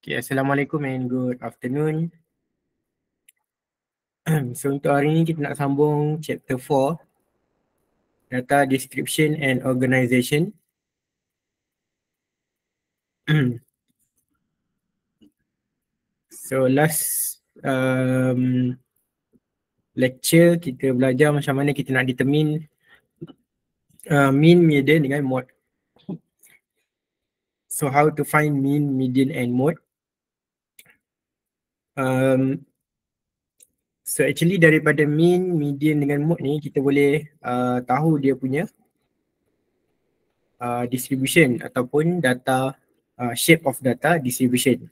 Okay, Assalamualaikum and good afternoon. So untuk hari ini kita nak sambung chapter 4, Data Description and Organization. So last lecture kita belajar macam mana kita nak determine mean, median dengan mode. So how to find mean, median and mode. So actually daripada mean, median dengan mode ni kita boleh tahu dia punya distribution ataupun data shape of data distribution.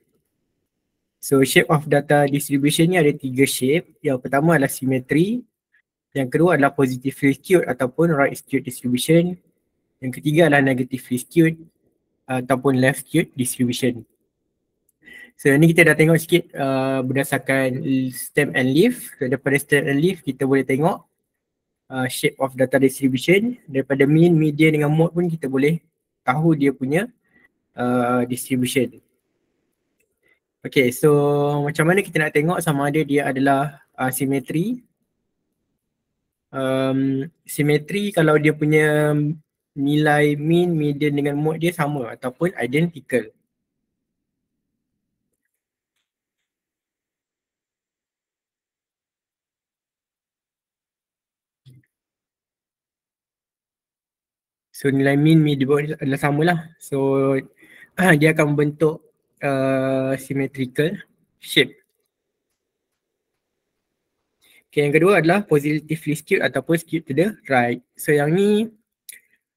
So shape of data distribution ni ada 3 shape. Yang pertama adalah symmetry. Yang kedua adalah positively skewed ataupun right skewed distribution. Yang ketiga adalah negatively skewed ataupun left skewed distribution. So ni kita dah tengok sikit berdasarkan stem and leaf. So, daripada stem and leaf kita boleh tengok shape of data distribution. Daripada mean, median dengan mode pun kita boleh tahu dia punya distribution. Okay, so macam mana kita nak tengok sama ada dia adalah symmetry. Symmetry kalau dia punya nilai mean, median dengan mode dia sama ataupun identical. So nilai mean, median adalah sama lah. So dia akan membentuk symmetrical shape. Okay, yang kedua adalah positively skewed ataupun skewed to the right. So yang ni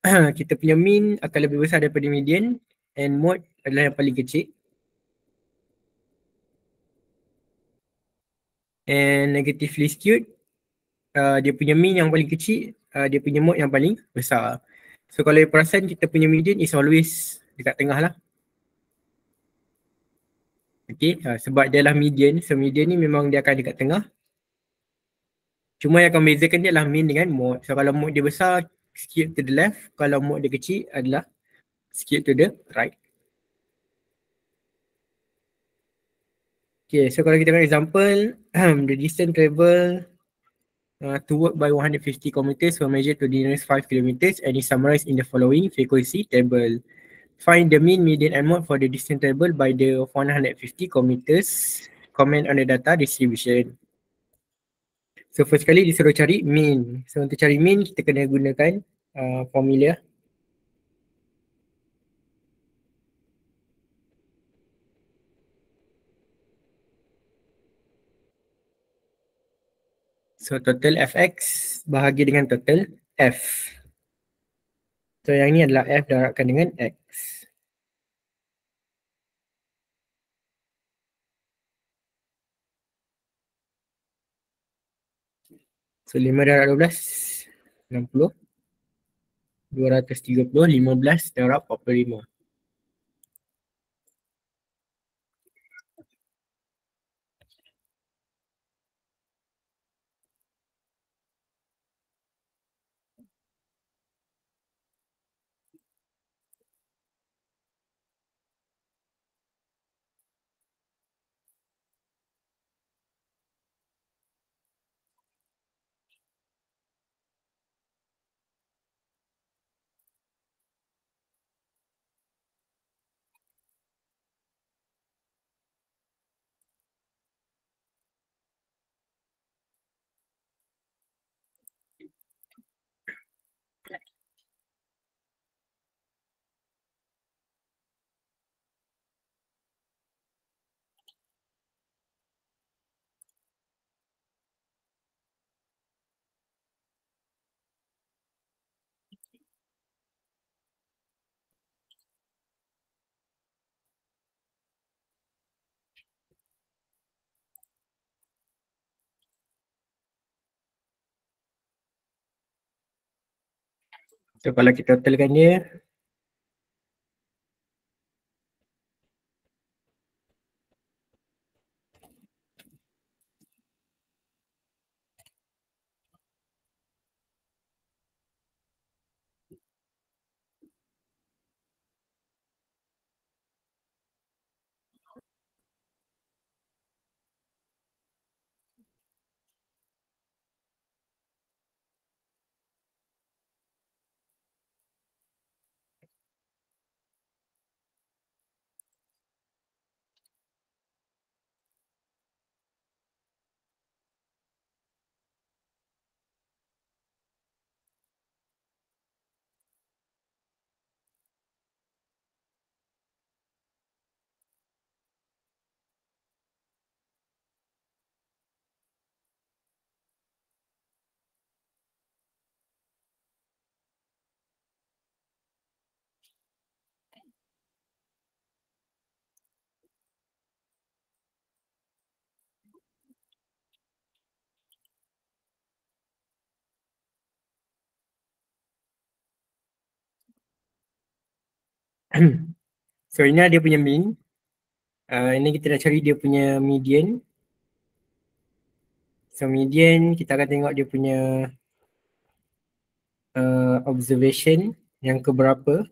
kita punya mean akan lebih besar daripada median and mode adalah yang paling kecil. And negatively skewed, dia punya mean yang paling kecil, dia punya mode yang paling besar. So kalau perasan kita punya median is always dekat tengah lah. Okay, sebab dia lah median, so median ni memang dia akan dekat tengah. Cuma yang akan bezakan dia adalah mean dengan mode. So kalau mode dia besar, skewed to the left. Kalau mode dia kecil adalah skewed to the right. Okay, so kalau kita tengok example, the distance travel to work by 150 kilometers were measured to the nearest 5 kilometers and is summarized in the following frequency table. Find the mean, median and mode for the distance table by the 150 kilometers. Comment on the data distribution. So first kali disuruh cari mean. So untuk cari mean kita kena gunakan formula. So total fx bahagi dengan total f. So yang ni adalah f darabkan dengan x. So 5 darab 12, 60. 230, 15 darab 45. So kalau kita totalkan dia, So ini dia punya mean. Ini kita nak cari dia punya median. So median kita akan tengok dia punya observation yang keberapa.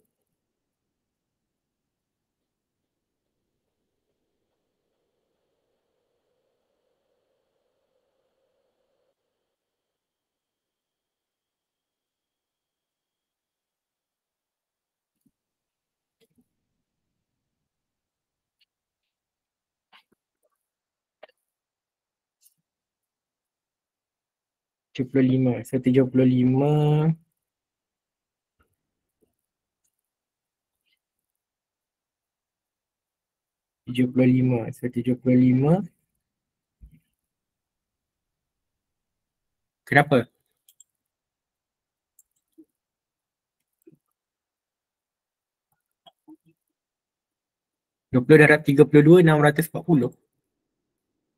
So 75 75. So 75. Kenapa? 20 darab 32, 640.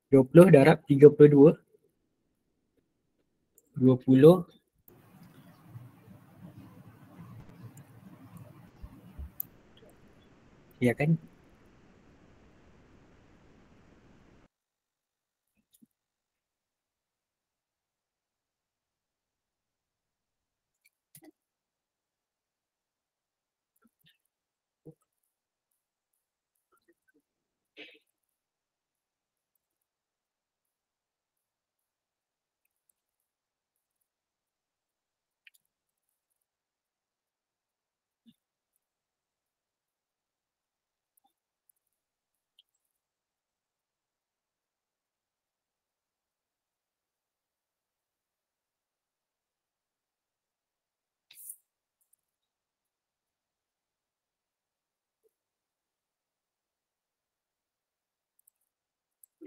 20 darab 32, 20. Ya kan?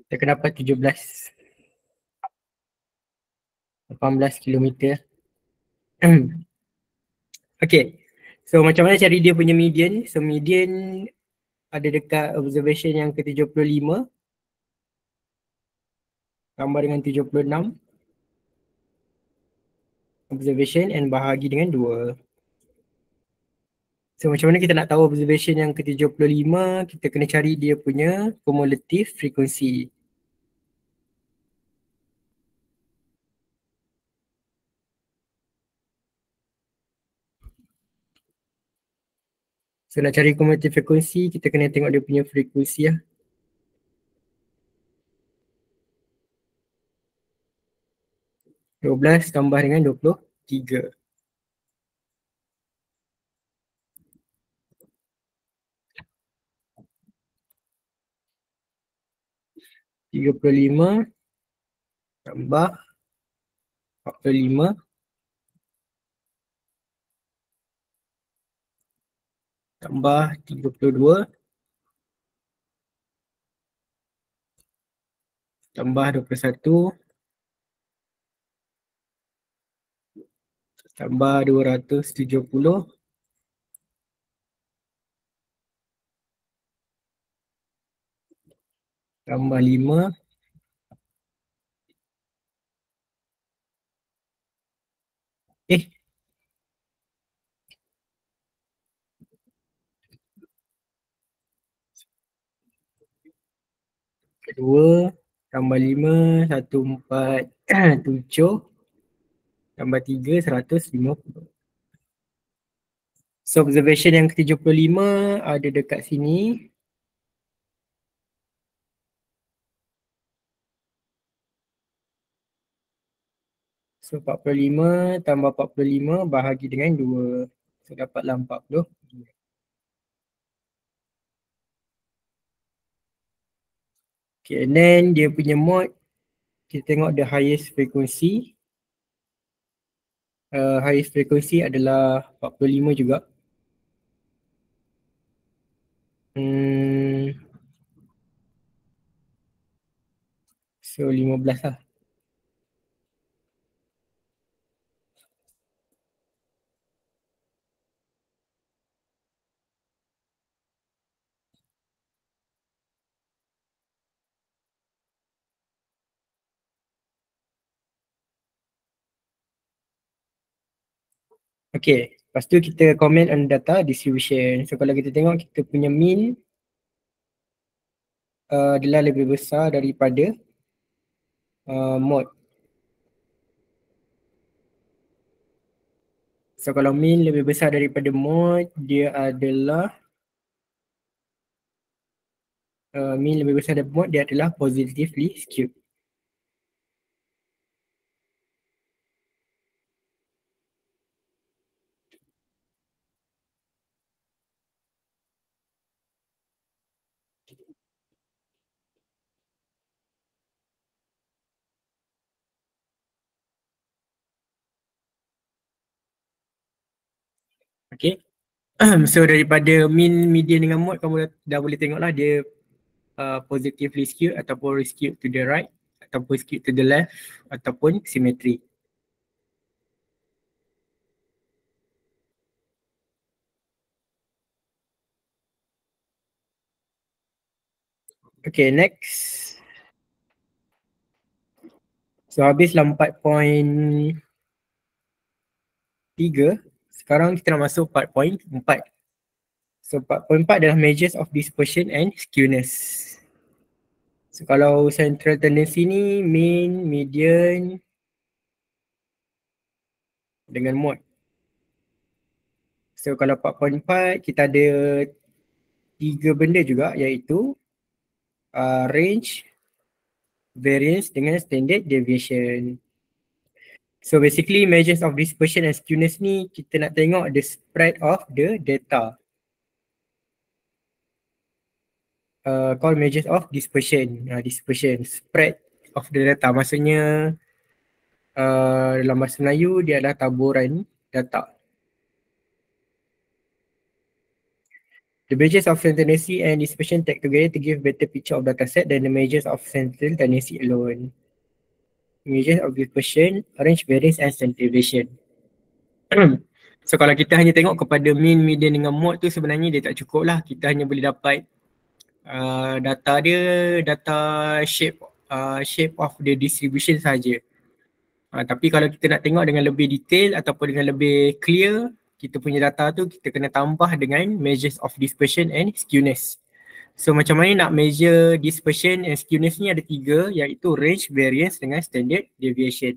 Kita kena dapat 17, 18 kilometer. Okay. So macam mana cari dia punya median? So median ada dekat observation yang ke-75 tambah dengan 76 observation and bahagi dengan 2. So macam mana kita nak tahu observation yang ke-75? Kita kena cari dia punya cumulative frequency. So nak cari cumulative frequency, kita kena tengok dia punya frekuensi lah. 12 tambah dengan 23. 35 tambah 45 tambah 32 tambah 21 tambah 270 tambah 5 kedua tambah 5 147 tambah 3 150. So observation yang ke-75 ada dekat sini. So 45 tambah 45 bahagi dengan 2. So dapatlah 40. Okay, and then dia punya mode, kita tengok the highest frequency. Highest frequency adalah 45 juga. So 15 lah. Okay. Lepas tu kita comment on data distribution. So kalau kita tengok kita punya mean adalah lebih besar daripada mode. So kalau mean lebih besar daripada mode, dia adalah mean lebih besar daripada mode, dia adalah positively skewed. Okay. So daripada mean, median dengan mode, kamu dah boleh tengok lah dia positively skewed ataupun skewed to the right ataupun skewed to the left ataupun symmetry. Okay, next. So habislah 4.3. Sekarang kita nak masuk 4.4. So 4.4 adalah measures of dispersion and skewness. So kalau central tendency ni mean, median dengan mode. So kalau 4.4 kita ada 3 benda juga, iaitu range, variance dengan standard deviation. So basically measures of dispersion and skewness ni kita nak tengok the spread of the data. Called measures of dispersion. Dispersion, spread of the data. Maksudnya dalam bahasa Melayu dia adalah taburan data. The measures of central tendency and dispersion take together to give better picture of data set than the measures of central tendency alone. Measures of dispersion, range, variance and standard deviation. So kalau kita hanya tengok kepada mean, median dengan mode tu sebenarnya dia tak cukup lah. Kita hanya boleh dapat data dia, data shape of the distribution saja. Tapi kalau kita nak tengok dengan lebih detail ataupun dengan lebih clear kita punya data tu, kita kena tambah dengan measures of dispersion and skewness. So macam mana nak measure dispersion and skewness ni, ada 3, iaitu range, variance dengan standard deviation.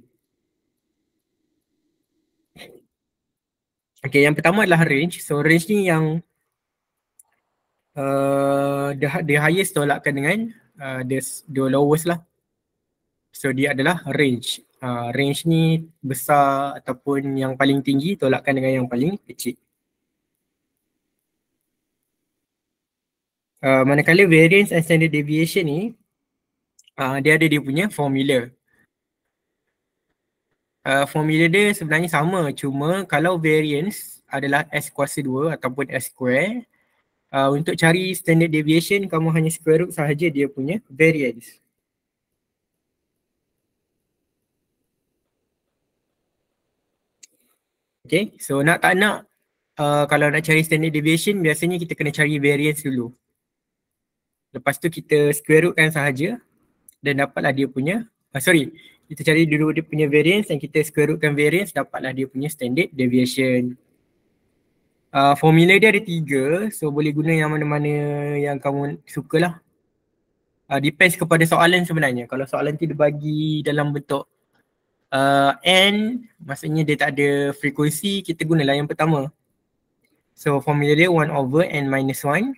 Okay, yang pertama adalah range. So range ni yang the highest tolakkan dengan the lowest lah. So dia adalah range. Range ni besar ataupun yang paling tinggi tolakkan dengan yang paling kecil. Manakala variance and standard deviation ni dia ada dia punya formula. Formula dia sebenarnya sama, cuma kalau variance adalah S kuasa 2 ataupun S square, untuk cari standard deviation kamu hanya square root sahaja dia punya variance. Okay, so nak tak nak kalau nak cari standard deviation biasanya kita kena cari variance dulu. Lepas tu kita square rootkan sahaja dan dapatlah dia punya, kita cari dulu dia punya variance dan kita square rootkan variance, dapatlah dia punya standard deviation. Formula dia ada 3, so boleh guna yang mana-mana yang kamu sukalah. Depends kepada soalan sebenarnya. Kalau soalan tu dia bagi dalam bentuk n, maksudnya dia tak ada frekuensi, kita gunalah yang pertama. So formula dia 1 over n minus 1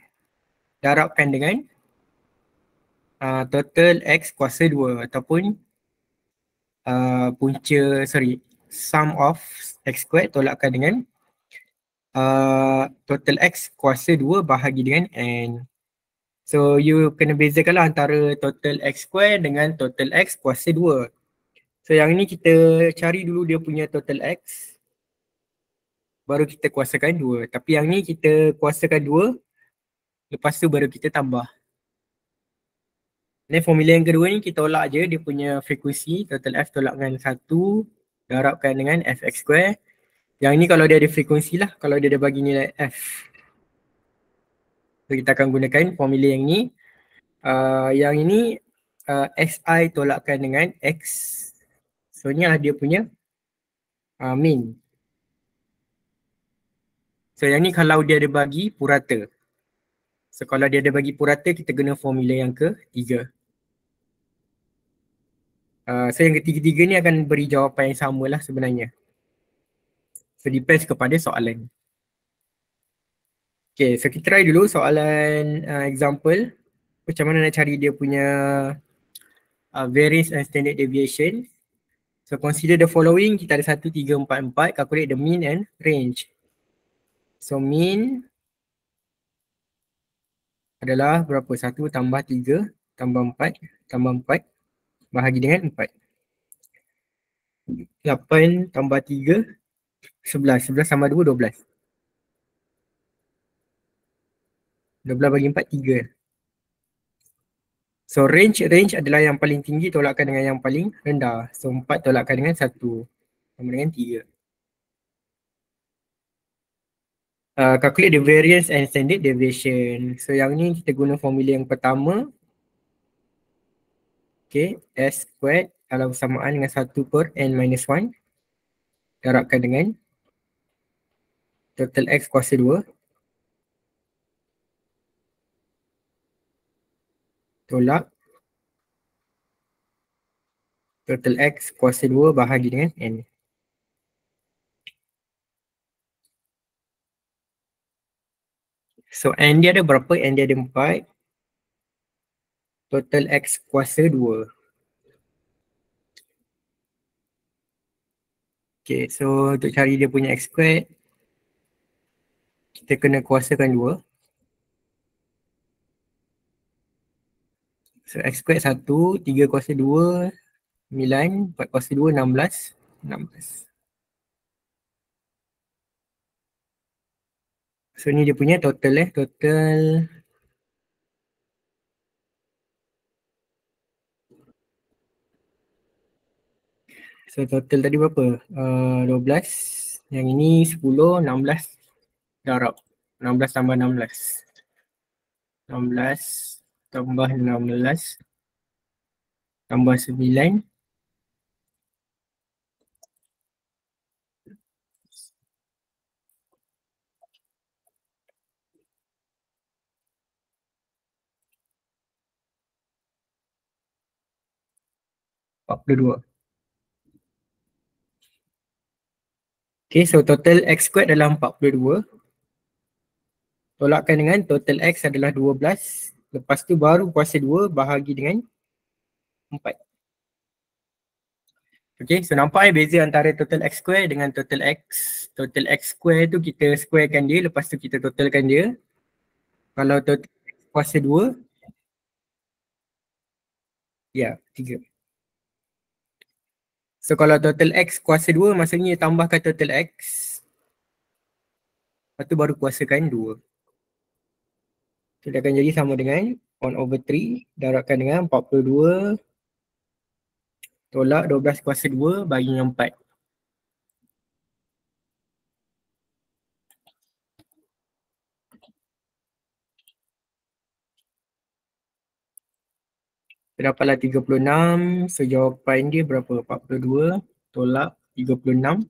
darabkan dengan total x kuasa 2 ataupun sum of x squared tolakkan dengan total x kuasa 2 bahagi dengan n. So you kena bezakan lah antara total x square dengan total x kuasa 2. So yang ni kita cari dulu dia punya total x, baru kita kuasakan 2. Tapi yang ni kita kuasakan 2, lepas tu baru kita tambah. Ni formula yang kedua ni kita tolak je dia punya frekuensi, total f tolak dengan 1 darabkan dengan fx square. Yang ni kalau dia ada frekuensi lah, kalau dia ada bagi nilai f. So kita akan gunakan formula yang ni. Yang ini xi tolakkan dengan x. So ni lah dia punya mean. So yang ni kalau dia ada bagi purata. So kalau dia ada bagi purata, kita guna formula yang ketiga. So yang ketiga-tiga ni akan beri jawapan yang sama lah sebenarnya. So depends kepada soalan. Okay, so kita try dulu soalan example. Macam mana nak cari dia punya variance and standard deviation. So consider the following, kita ada 1, 3, 4, 4. Calculate the mean and range. So mean adalah berapa? 1 tambah 3 tambah 4 tambah 4 bahagi dengan 4. 8 tambah 3, 11. 11 tambah 2, 12. 12 bagi 4, 3. So range adalah yang paling tinggi tolakkan dengan yang paling rendah. So 4 tolakkan dengan 1 sama dengan 3. Calculate the variance and standard deviation. So yang ni kita guna formula yang pertama. Okay, S squared kalau bersamaan dengan 1 per n minus 1 darabkan dengan total X kuasa 2 tolak total X kuasa 2 bahagi dengan n. So n dia ada berapa? N dia ada 4. Total X kuasa 2. Okay, so untuk cari dia punya X squared, kita kena kuasakan 2. So X squared 1, 3 kuasa 2, 9, 4 kuasa 2, 16. 16. So ni dia punya total total. So total tadi berapa? 12. Yang ini 10, 16 darab. 16 tambah 16. 16 tambah 16 tambah 9. 42. Okay, so total X squared adalah 42. Tolakkan dengan total X adalah 12. Lepas tu baru kuasa 2 bahagi dengan 4. Okay, so nampak beza antara total X square dengan total X. Total X square tu kita squarekan dia, lepas tu kita totalkan dia. Kalau total X kuasa 2, ya, 3. So kalau total X kuasa 2, maksudnya tambahkan total X. Lepas tu baru kuasakan 2. So dia akan jadi sama dengan 1/3 darabkan dengan 42 tolak 12 kuasa 2 bagi dengan 4. Terdapatlah 36. So jawapan dia berapa? 42 tolak 36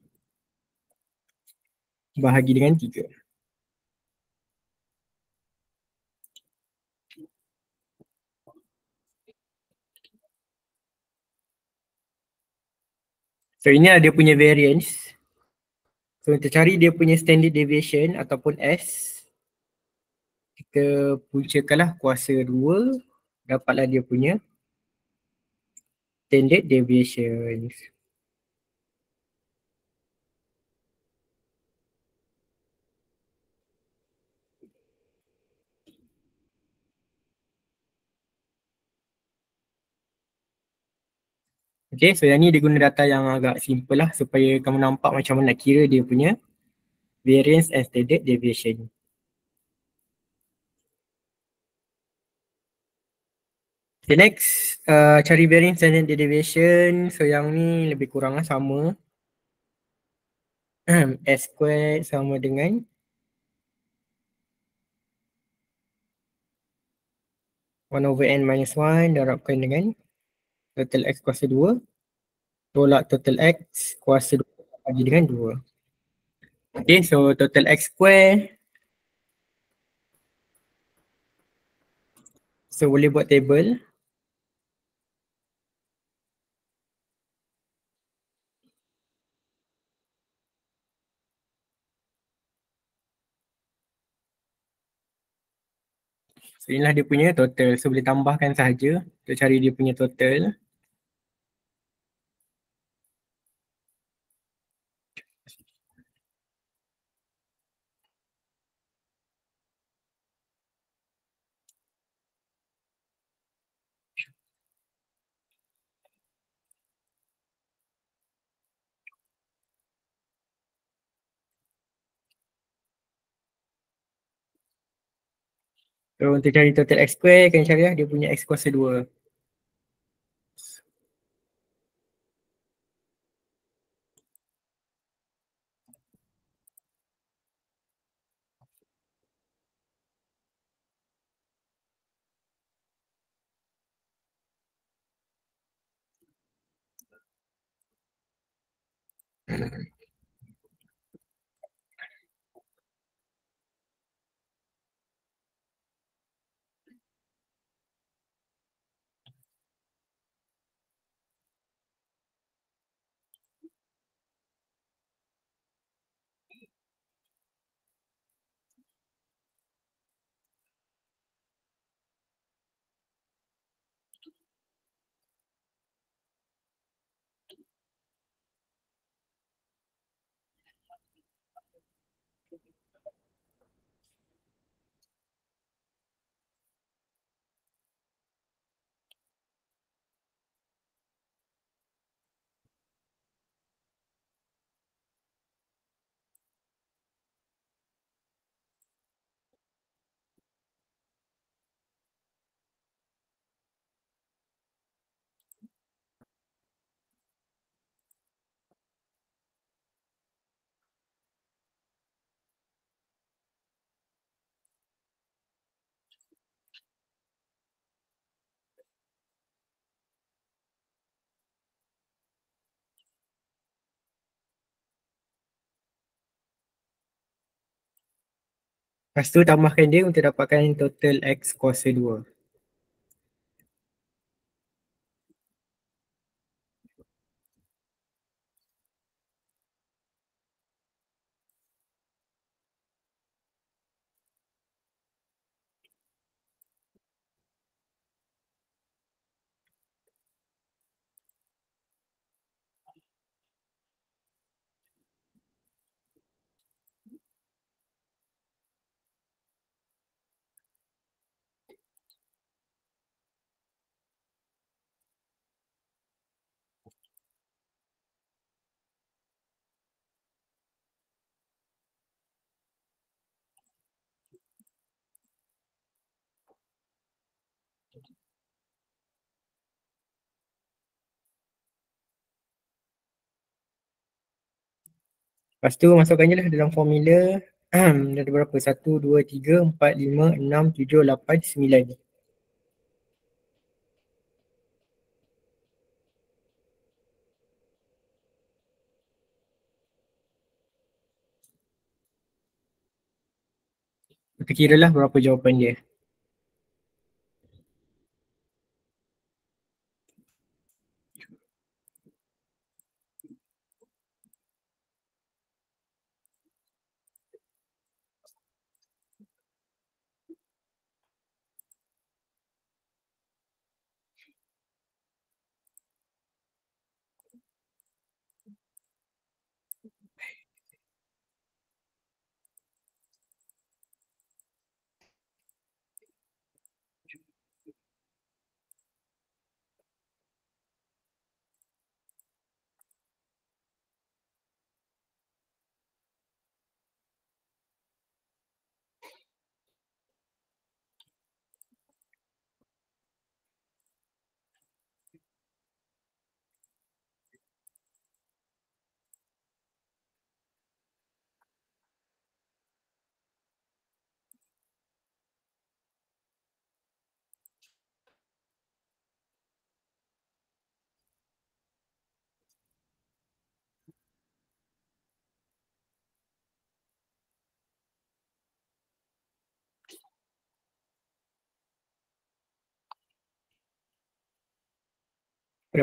bahagi dengan 3. So ini ada dia punya variance. So untuk cari dia punya standard deviation ataupun S, kita puncakanlah kuasa 2, dapatlah dia punya standard deviation. Okay, so yang ni dia guna data yang agak simple lah supaya kamu nampak macam mana nak kira dia punya variance and standard deviation. Okay, next, cari variance and standard deviation. So yang ni lebih kurang lah sama. S squared sama dengan 1/n minus 1 darabkan dengan total X kuasa 2 tolak total X kuasa 2 bagi dengan 2. Okay, so total X square. So boleh buat table. So inilah dia punya total. So boleh tambahkan sahaja untuk cari dia punya total. So untuk cari total X square, kena cari lah dia punya X kuasa 2. Lepas tu tambahkan dia untuk dapatkan total X kuasa 2. Lepas tu masukkan je lah dalam formula. Dia ada berapa? 1, 2, 3, 4, 5, 6, 7, 8, 9. Kita kira lah berapa jawapan dia.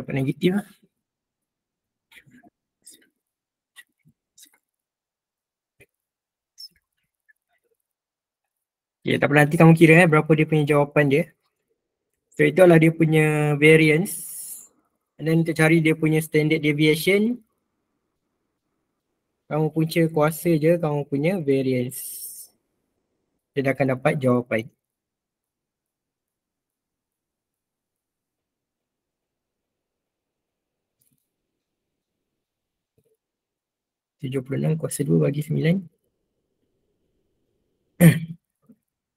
dapat negatif lah. Okay, tak apa, nanti kamu kira berapa dia punya jawapan dia. So itulah dia punya variance. And then untuk cari dia punya standard deviation, kamu punca kuasa je kamu punya variance. Dia akan dapat jawapan. Tujuh puluh enam kuasa 2 bagi 9.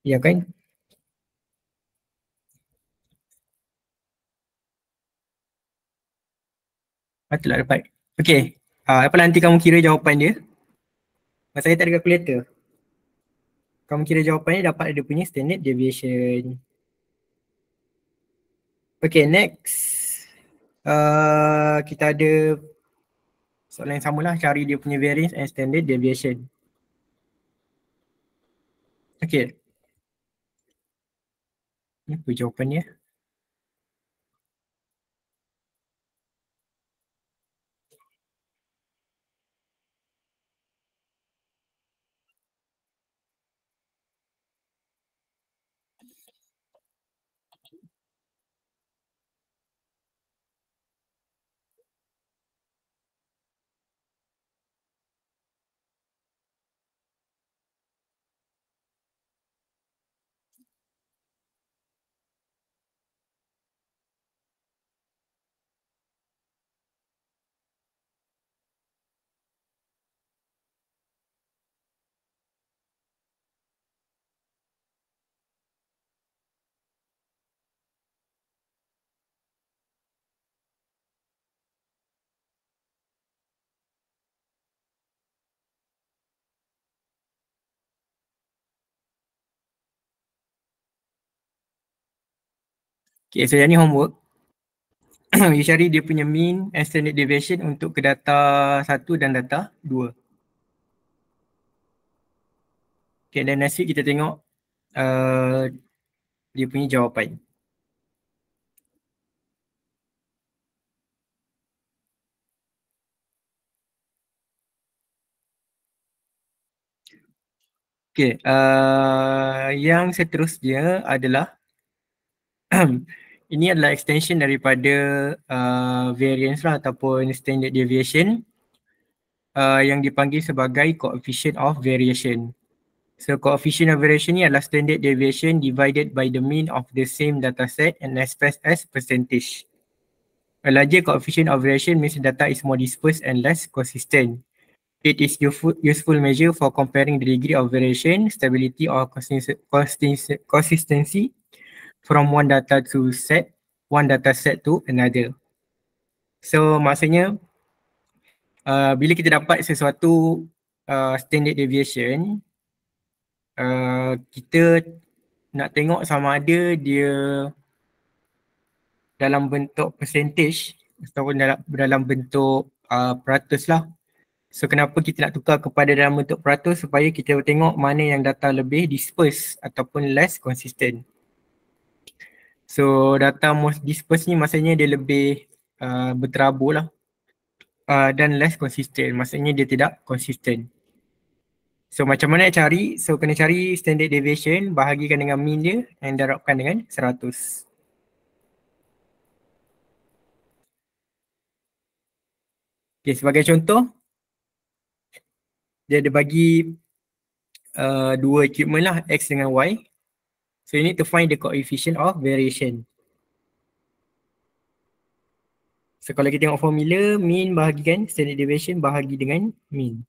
Ya kan? Patutlah dapat. Okay. Apa nanti kamu kira jawapan dia. Masa saya tak ada calculator. Kamu kira jawapannya dapat ada punya standard deviation. Okay, next. Kita ada soalan yang sama lah, cari dia punya variance and standard deviation. Okay. Ini apa jawapannya? Okay, so yang ni homework. You cari dia punya mean and standard deviation untuk ke data 1 dan data 2. Okay, dan next week kita tengok dia punya jawapan. Okay, yang seterusnya adalah ini adalah extension daripada variance lah ataupun standard deviation yang dipanggil sebagai coefficient of variation. So coefficient of variation ni adalah standard deviation divided by the mean of the same dataset and expressed as percentage. A larger coefficient of variation means data is more dispersed and less consistent. It is useful measure for comparing the degree of variation, stability or consistency from one data set to another. So maksudnya bila kita dapat sesuatu standard deviation, kita nak tengok sama ada dia dalam bentuk percentage ataupun dalam bentuk peratus lah. So kenapa kita nak tukar kepada dalam bentuk peratus, supaya kita tengok mana yang data lebih disperse ataupun less consistent. So data most dispersed ni maksudnya dia lebih berterabur lah dan less consistent, maksudnya dia tidak consistent. So macam mana nak cari? So kena cari standard deviation, bahagikan dengan mean dia dan darabkan dengan 100. Okay, sebagai contoh, dia ada bagi dua equipment lah, X dengan Y. So you need to find the coefficient of variation. So kalau kita tengok formula, mean bahagikan standard deviation bahagi dengan mean.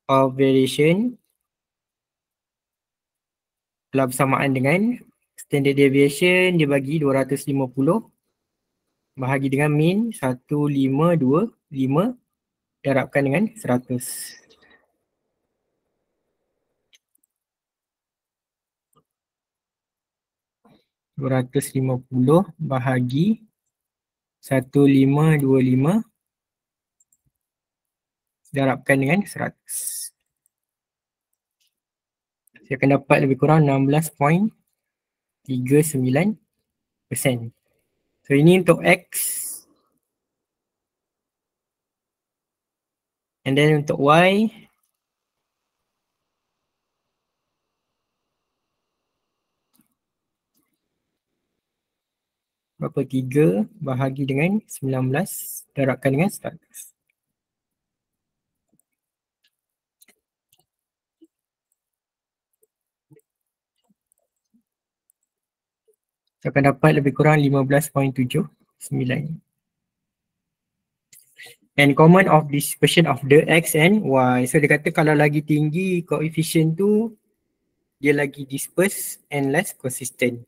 Of variation telah bersamaan dengan standard deviation dibagi 250 bahagi dengan mean 1525 darabkan dengan 100. (250) bahagi 1525 darabkan dengan 100. Dia akan dapat lebih kurang 16.39%. So ini untuk X. And then untuk Y, berapa? 3 bahagi dengan 19 darabkan dengan 100. So akan dapat lebih kurang 15.79. And common of dispersion of the X and Y. So dia kata kalau lagi tinggi coefficient tu, dia lagi disperse and less consistent.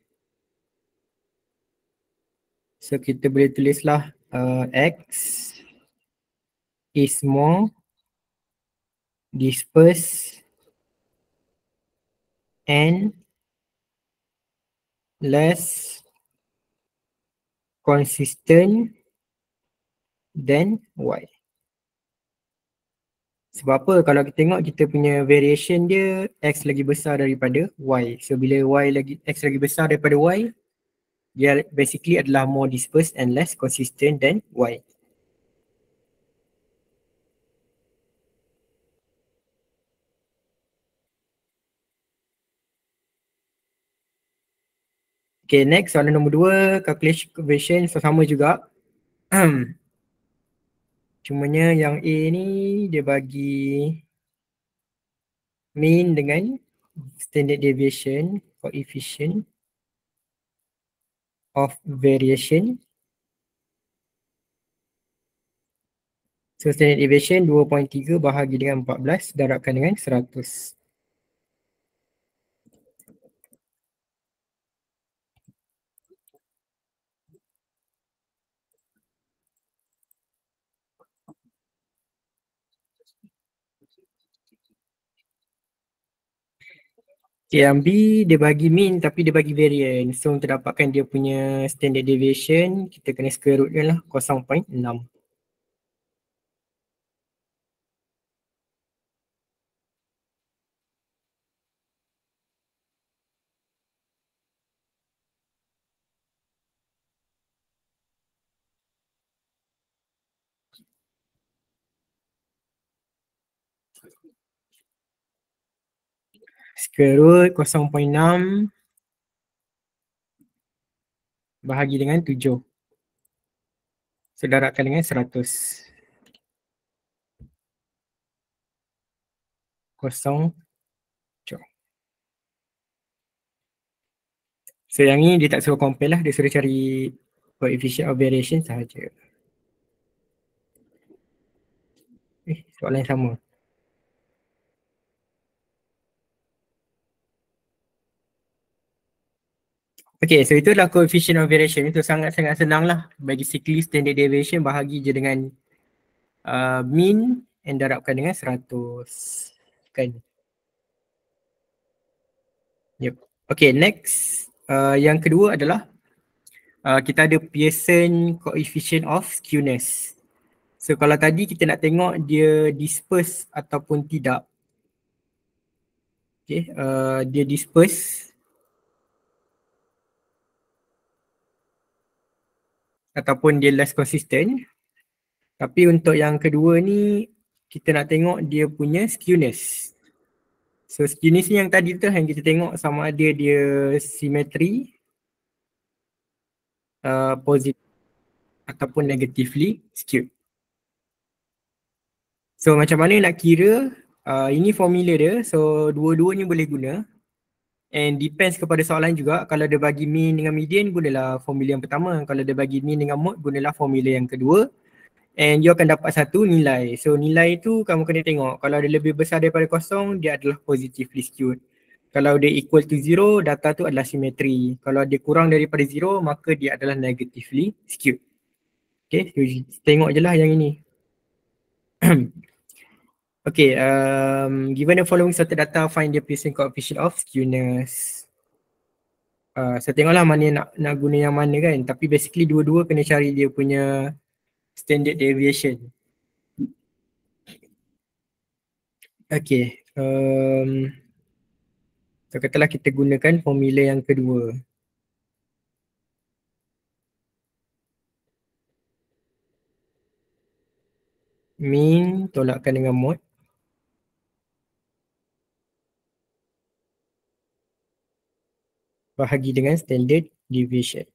So kita boleh tulislah X is more disperse and less consistent than Y. Sebab apa? Kalau kita tengok kita punya variation dia X lagi besar daripada Y. So bila X lagi besar daripada Y, dia basically adalah more dispersed and less consistent than Y. Okay, next soalan nombor 2, calculation conversion. So sama juga. Cumanya yang A ni dia bagi mean dengan standard deviation, coefficient of variation. So standard deviation 2.3 bahagi dengan 14 darabkan dengan 100. Okay, yang B dia bagi mean tapi dia bagi variance. So untuk dapatkan dia punya standard deviation, kita kena square root dia lah, 0.6. Square root 0.6 bahagi dengan 7. So darabkan dengan 100. 0. So yang ni dia tak suruh compare lah, dia suruh cari coefficient of variation sahaja. Soalan yang sama. Okay, so itu adalah coefficient of variation. Itu sangat-sangat senang lah. Basically standard deviation bahagi je dengan mean and darabkan dengan 100. Kan? Yep. Okay, next. Yang kedua adalah kita ada Pearson coefficient of skewness. So kalau tadi kita nak tengok dia disperse ataupun tidak. Okay, dia disperse ataupun dia less consistent. Tapi untuk yang kedua ni, kita nak tengok dia punya skewness. So skewness ni yang tadi tu yang kita tengok sama ada dia symmetry, positive ataupun negatively skewed. So macam mana nak kira, ini formula dia. So dua-dua ni boleh guna. And depends kepada soalan juga. Kalau dia bagi mean dengan median, gunalah formula yang pertama. Kalau dia bagi mean dengan mode, gunalah formula yang kedua. And you akan dapat satu nilai. So nilai tu kamu kena tengok. Kalau dia lebih besar daripada kosong, dia adalah positively skewed. Kalau dia equal to 0, data tu adalah symmetry. Kalau dia kurang daripada 0, maka dia adalah negatively skewed. Okay, so tengok je lah yang ini. Okay, given the following sorted data, find the Pearson coefficient of skewness. Saya tengoklah mana nak guna yang mana kan. Tapi basically dua-dua kena cari dia punya standard deviation. Okay. So katalah kita gunakan formula yang kedua. Mean tolakkan dengan mode. Bahagi dengan standard deviation.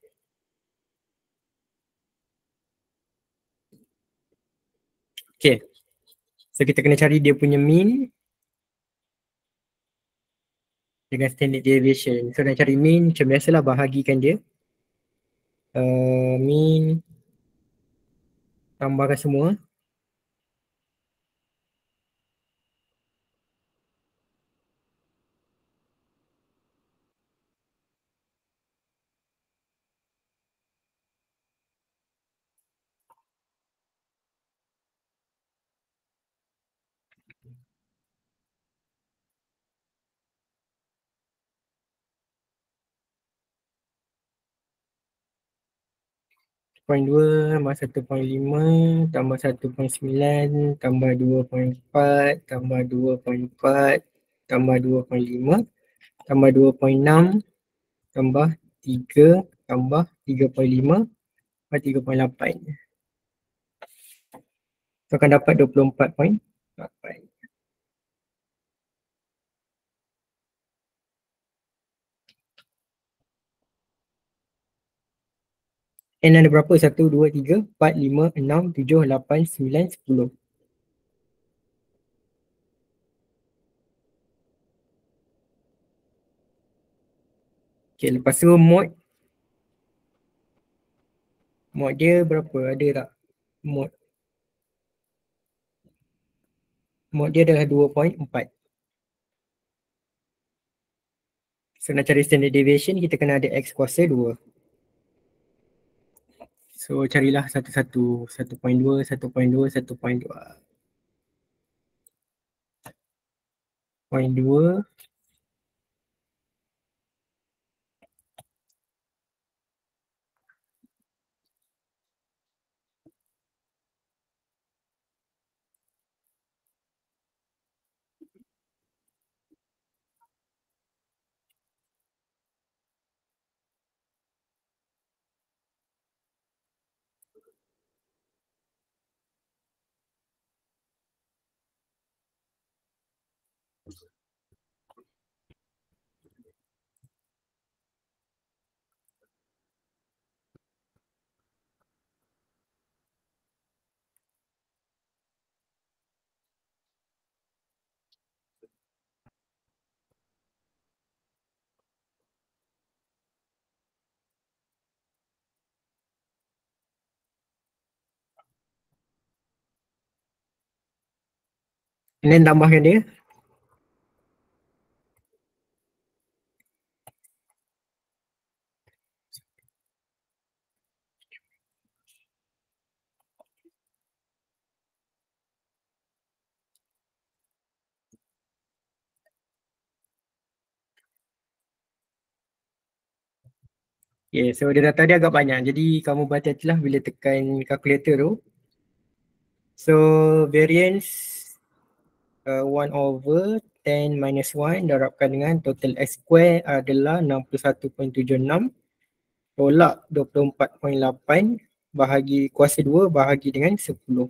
Okay. So kita kena cari dia punya mean dengan standard deviation. So nak cari mean macam biasalah bahagikan dia. Mean tambahkan semua. 1.2 tambah 1.5 tambah 1.9 tambah 2.4 tambah 2.4 tambah 2.5 tambah 2.6 tambah 3 tambah 3.5 tambah 3.8. So akan dapat 24.8. N ada berapa? 1, 2, 3, 4, 5, 6, 7, 8, 9, 10. Okay, lepas tu mod dia berapa? Ada tak? Mod dia adalah 2.4. So nak cari standard deviation kita kena ada X kuasa 2. So carilah satu-satu. 1.2, 1.2, 1.2. 1.2 and then tambahkan dia. Okay, so dia data dia agak banyak. Jadi kamu berhati-hatilah bila tekan calculator tu. So variance 1 over 10 minus 1 darabkan dengan total X square adalah 61.76. Tolak 24.8 bahagi kuasa 2 bahagi dengan 10.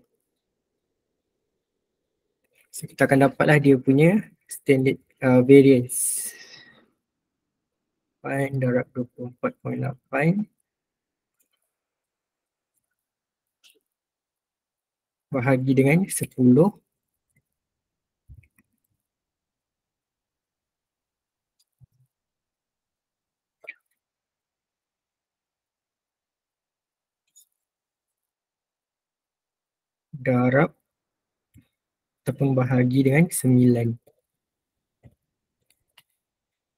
So kita akan dapatlah dia punya standard variance. 8 darab 24.8 bahagi dengan 10 darab ataupun bahagi dengan 9.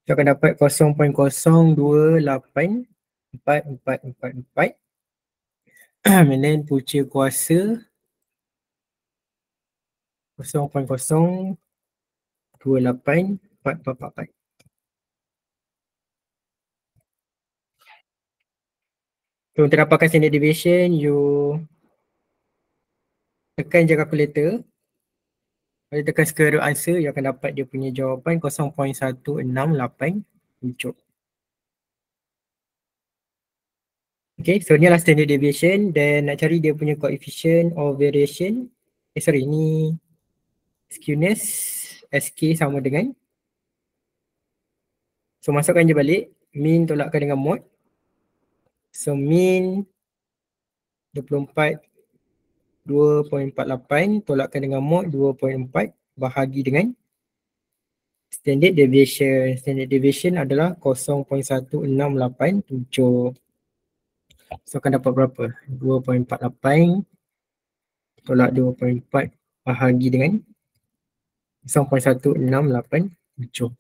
Kita akan dapat 0.028444 and then punca kuasa 0.028444. So untuk dapatkan standard deviation, you tekan je calculator. Kalau tekan square root answer, you akan dapat dia punya jawapan 0.168. Okay, so ni adalah standard deviation dan nak cari dia punya coefficient of variation. Sorry, ni skewness SK sama dengan. So masukkan je balik, mean tolakkan dengan mode. So mean 24 2.48 tolakkan dengan mod 2.4 bahagi dengan standard deviation. Standard deviation adalah 0.1687. So akan dapat berapa? 2.48 tolak 2.4 bahagi dengan 0.1687.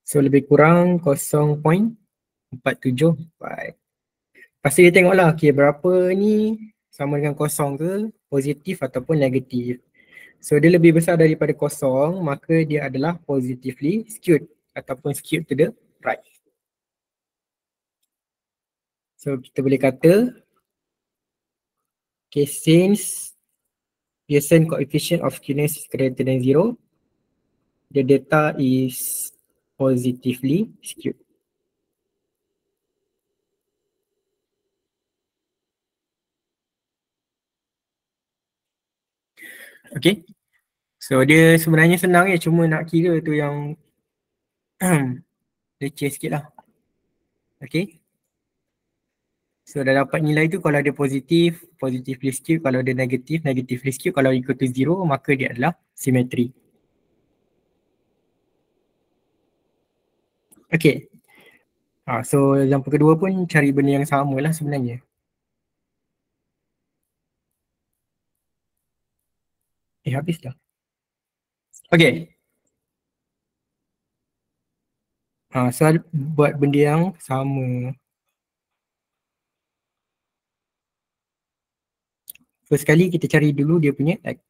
So lebih kurang 0.474. Pasti dia tengoklah okay, berapa ni sama dengan kosong ke, positif ataupun negatif. So dia lebih besar daripada kosong, maka dia adalah positively skewed ataupun skewed to the right. So kita boleh kata, okay, since Pearson coefficient of skewness is greater than 0, the data is positively skewed. Okay, so dia sebenarnya senang je, cuma nak kira tu yang leceh sikit lah. Okay, so dah dapat nilai tu, kalau dia positif, positively skewed. Kalau dia negatif, negatively skewed. Kalau equal to 0, maka dia adalah symmetry. Okay, so example kedua pun cari benda yang sama lah sebenarnya. Habis dah. Okay, soal buat benda yang sama. First sekali kita cari dulu dia punya X.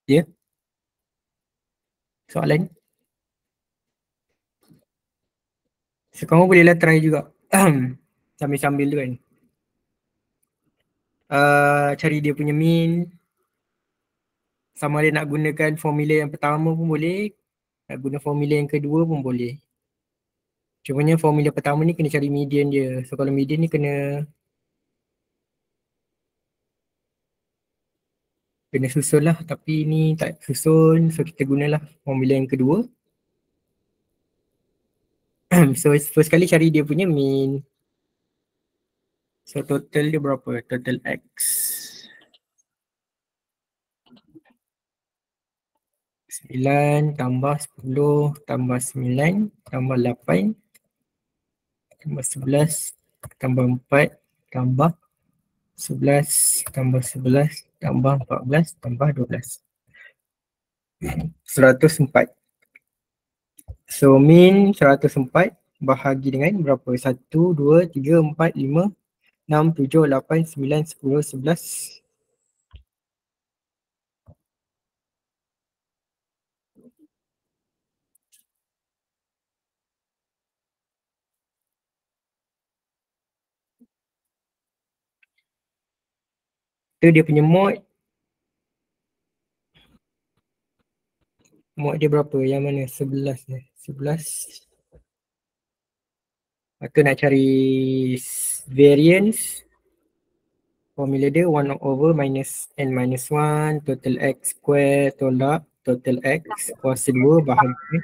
Ya. Yeah. Soalan. So kamu bolehlah try juga. Sambil-sambil tu kan. Cari dia punya mean. Sama ada nak gunakan formula yang pertama pun boleh. Nak guna formula yang kedua pun boleh. Cumanya formula pertama ni kena cari median dia. So kalau median ni kena susun lah. Tapi ni tak susun. So kita gunalah formula yang kedua. So first kali cari dia punya mean. So total dia berapa? Total X. Sembilan tambah 10 tambah 9 tambah 8 tambah 11 tambah 4 tambah 11 tambah 11 tambah 14 tambah 12. 104. So min 104 bahagi dengan berapa? 1, 2, 3, 4, 5, 6, 7, 8, 9, 10, 11. Itu dia punya mod. Mod dia berapa? Yang mana? 11 ni. 11. Atau nak cari variance. Formula dia 1 over minus n minus 1 total x square tolak total x kuasa 2 bahagi.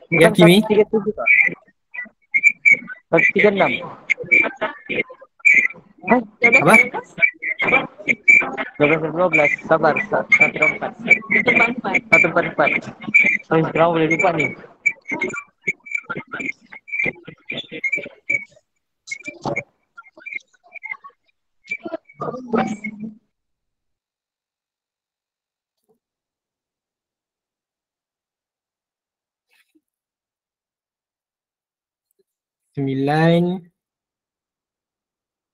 Ya Kimi? 136. Apa? 12, sabar, 144. 144. Terus berapa boleh lupa nih? 9,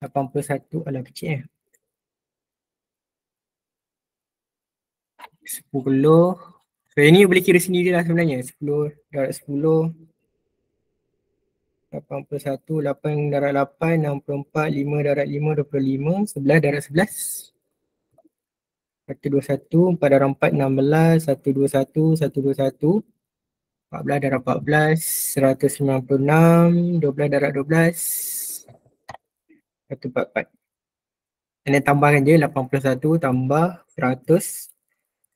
81, alah kecil 10. So yang ni boleh kira sendiri lah sebenarnya. 10 darab 10, 81, 8 darab 8, 64, 5 darab 5, 25, 11 darab 11, 121, 4 darab 4, 16, 121, 121, 14 darab 14, 196, 12 darab 12, 144. And then tambahkan je 81 tambah 100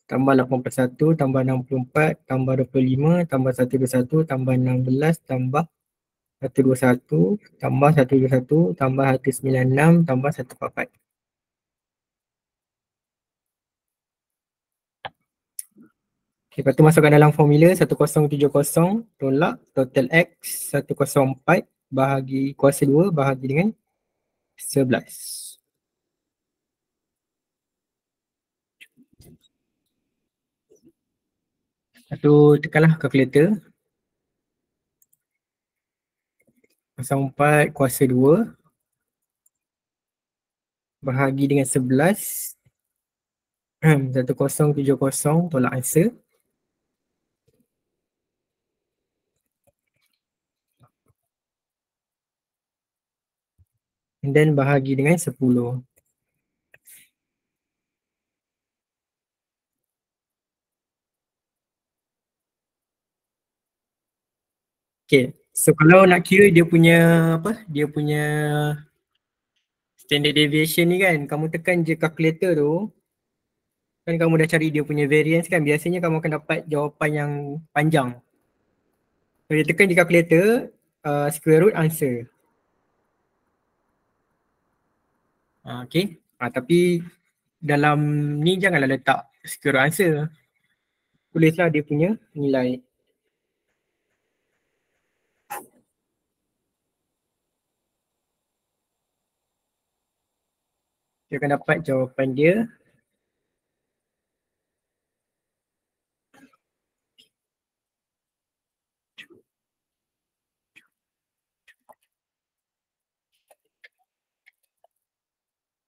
tambah 81 tambah 64 tambah 25 tambah 121 tambah 16 tambah 121 tambah 121 tambah 196 tambah 144. Okay, lepas tu masukkan dalam formula 1070 tolak total X 104 bahagi kuasa 2 bahagi dengan 11. Lepas tu tekanlah kalkulator. 04 kuasa 2 bahagi dengan 11. 1070 tolak answer. And then bahagi dengan 10. Okay, so kalau nak kira dia punya apa, dia punya standard deviation ni kan, kamu tekan je calculator tu, kan kamu dah cari dia punya variance kan, biasanya kamu akan dapat jawapan yang panjang. So dia tekan je calculator, square root answer. Okay, tapi dalam ni janganlah letak square root answer. Tulislah dia punya nilai. Dia akan dapat jawapan dia.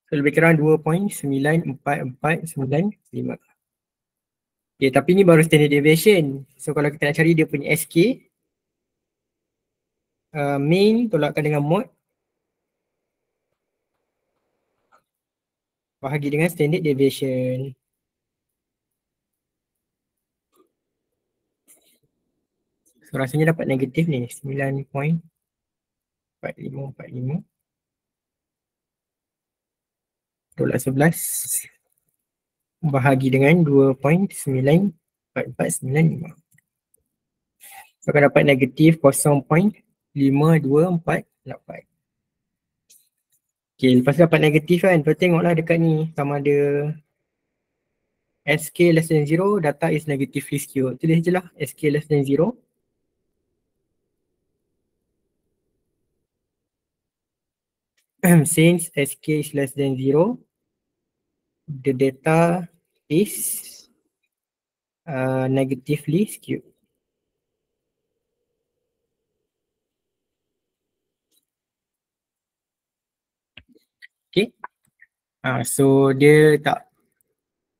So lebih kurang 2.9449. Okay, tapi ni baru standard deviation. So kalau kita nak cari dia punya SK, mean tolakkan dengan mode bahagi dengan standard deviation. So rasanya dapat negatif ni, 9.4545 tolak 11 bahagi dengan 2.9449. So akan dapat negatif 0.5248. Okay, lepas tu dapat negatif kan, so tengoklah dekat ni sama ada SK less than 0, data is negatively skewed. Tulis je lah SK less than 0. Since SK is less than 0, the data is negatively skewed. Okay. So dia tak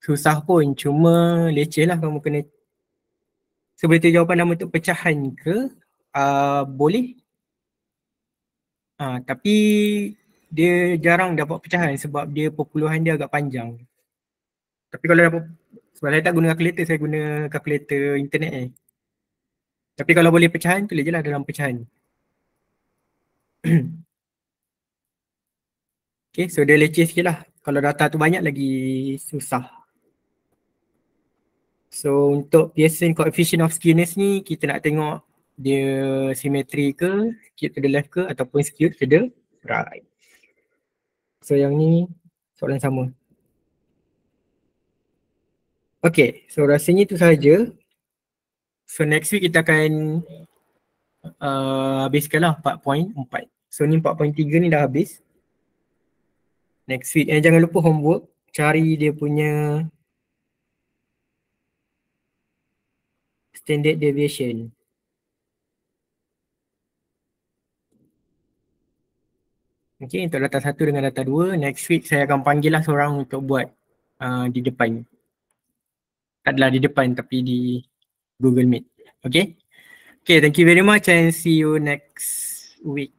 susah pun, cuma leceh lah kamu kena. So boleh tu jawapan dalam bentuk pecahan ke? Boleh. Tapi dia jarang dapat pecahan sebab dia perpuluhan dia agak panjang. Tapi kalau dapat, sebab saya tak guna kalkulator, saya guna kalkulator internet ni. Tapi kalau boleh pecahan, tulis je lah dalam pecahan. Okay, so dia leceh sikit lah. Kalau data tu banyak lagi susah. So untuk Pearson coefficient of skewness ni, kita nak tengok dia symmetry ke, skewed to the left ke, ataupun skewed to the right. So yang ni soalan sama. Okay, so rasanya itu sahaja. So next week kita akan habiskan lah 4.4. So ni 4.3 ni dah habis. next week. Jangan lupa homework, cari dia punya standard deviation. Okay, untuk data 1 dengan data 2, next week saya akan panggil lah seorang untuk buat di depan. Tak adalah di depan tapi di Google Meet. Okay? Okay, thank you very much and see you next week.